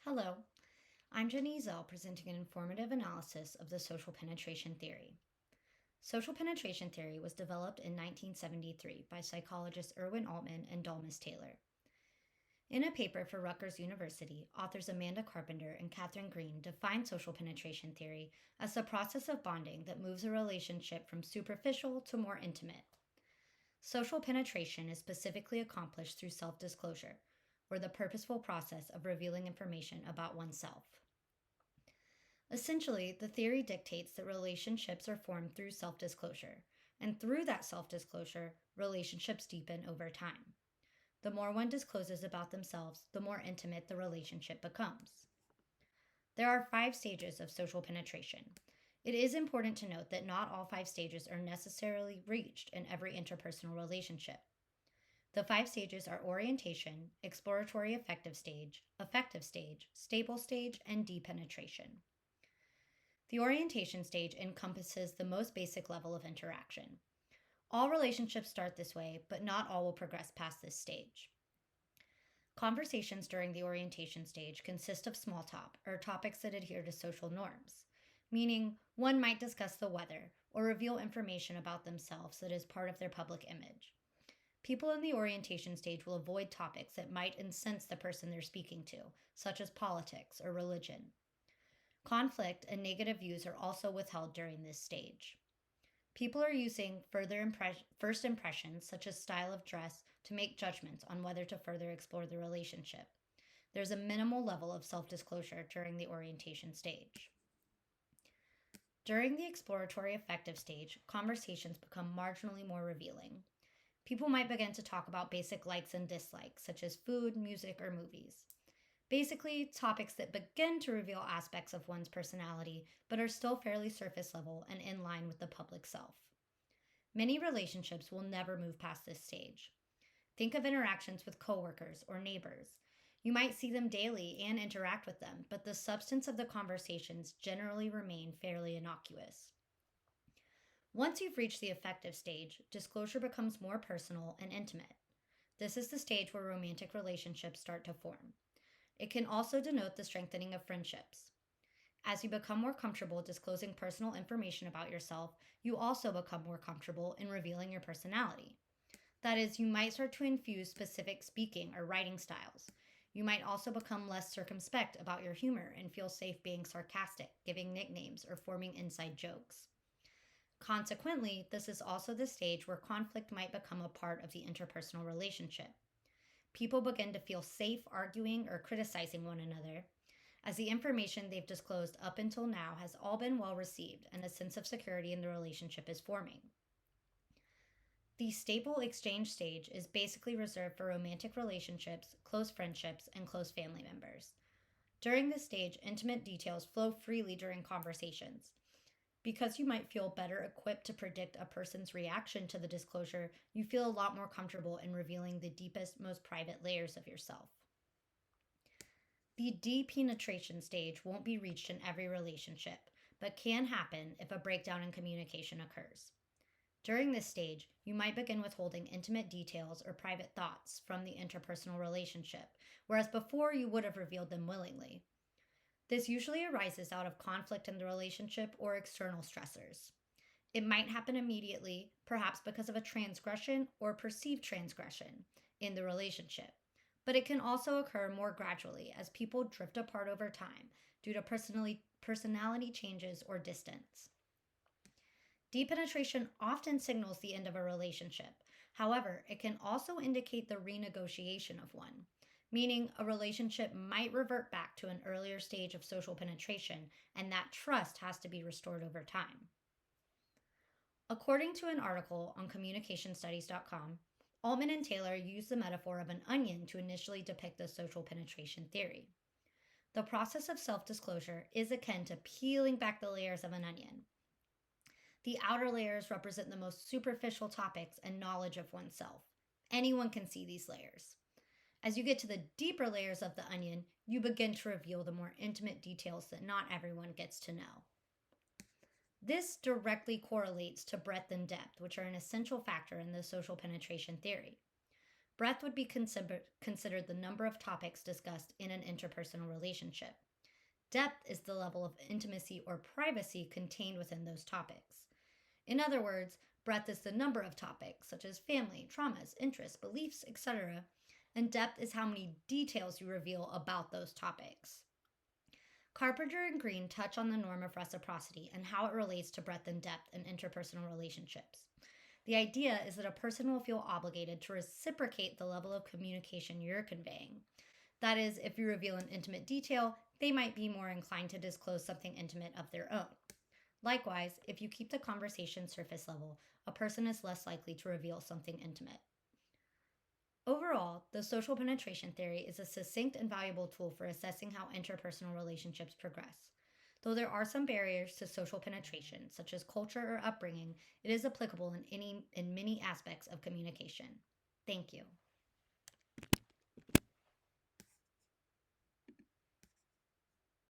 Hello, I'm Jenny Zell presenting an informative analysis of the social penetration theory. Social penetration theory was developed in 1973 by psychologists Erwin Altman and Dalmas Taylor. In a paper for Rutgers University, authors Amanda Carpenter and Catherine Green defined social penetration theory as the process of bonding that moves a relationship from superficial to more intimate. Social penetration is specifically accomplished through self disclosure, or the purposeful process of revealing information about oneself. Essentially, the theory dictates that relationships are formed through self disclosure, and through that self disclosure, relationships deepen over time. The more one discloses about themselves, the more intimate the relationship becomes. There are 5 stages of social penetration. It is important to note that not all 5 stages are necessarily reached in every interpersonal relationship. The 5 stages are orientation, exploratory affective stage, stable stage, and depenetration. The orientation stage encompasses the most basic level of interaction. All relationships start this way, but not all will progress past this stage. Conversations during the orientation stage consist of small talk, or topics that adhere to social norms, meaning one might discuss the weather or reveal information about themselves that is part of their public image. People in the orientation stage will avoid topics that might incense the person they're speaking to, such as politics or religion. Conflict and negative views are also withheld during this stage. People are using first impressions, such as style of dress, to make judgments on whether to further explore the relationship. There's a minimal level of self disclosure during the orientation stage. During the exploratory affective stage, conversations become marginally more revealing. People might begin to talk about basic likes and dislikes, such as food, music, or movies. Basically, topics that begin to reveal aspects of one's personality, but are still fairly surface level and in line with the public self. Many relationships will never move past this stage. Think of interactions with coworkers or neighbors. You might see them daily and interact with them, but the substance of the conversations generally remain fairly innocuous. Once you've reached the affective stage, disclosure becomes more personal and intimate. This is the stage where romantic relationships start to form. It can also denote the strengthening of friendships. As you become more comfortable disclosing personal information about yourself, you also become more comfortable in revealing your personality. That is, you might start to infuse specific speaking or writing styles. You might also become less circumspect about your humor and feel safe being sarcastic, giving nicknames, or forming inside jokes. Consequently, this is also the stage where conflict might become a part of the interpersonal relationship. People begin to feel safe arguing or criticizing one another, as the information they've disclosed up until now has all been well received and a sense of security in the relationship is forming. The stable exchange stage is basically reserved for romantic relationships, close friendships, and close family members. During this stage, intimate details flow freely during conversations. Because you might feel better equipped to predict a person's reaction to the disclosure, you feel a lot more comfortable in revealing the deepest, most private layers of yourself. The depenetration stage won't be reached in every relationship, but can happen if a breakdown in communication occurs. During this stage, you might begin withholding intimate details or private thoughts from the interpersonal relationship, whereas before you would have revealed them willingly. This usually arises out of conflict in the relationship or external stressors. It might happen immediately, perhaps because of a transgression or perceived transgression in the relationship. But it can also occur more gradually as people drift apart over time due to personality changes or distance. Depenetration often signals the end of a relationship. However, it can also indicate the renegotiation of one, meaning a relationship might revert back to an earlier stage of social penetration, and that trust has to be restored over time. According to an article on communicationstudies.com, Altman and Taylor used the metaphor of an onion to initially depict the social penetration theory. The process of self-disclosure is akin to peeling back the layers of an onion. The outer layers represent the most superficial topics and knowledge of oneself. Anyone can see these layers. As you get to the deeper layers of the onion, you begin to reveal the more intimate details that not everyone gets to know. This directly correlates to breadth and depth, which are an essential factor in the social penetration theory. Breadth would be considered the number of topics discussed in an interpersonal relationship. Depth is the level of intimacy or privacy contained within those topics. In other words, breadth is the number of topics, such as family, traumas, interests, beliefs, etc., and depth is how many details you reveal about those topics. Carpenter and Green touch on the norm of reciprocity and how it relates to breadth and depth in interpersonal relationships. The idea is that a person will feel obligated to reciprocate the level of communication you're conveying. That is, if you reveal an intimate detail, they might be more inclined to disclose something intimate of their own. Likewise, if you keep the conversation surface level, a person is less likely to reveal something intimate. Overall, the social penetration theory is a succinct and valuable tool for assessing how interpersonal relationships progress. Though there are some barriers to social penetration, such as culture or upbringing, it is applicable in many aspects of communication. Thank you.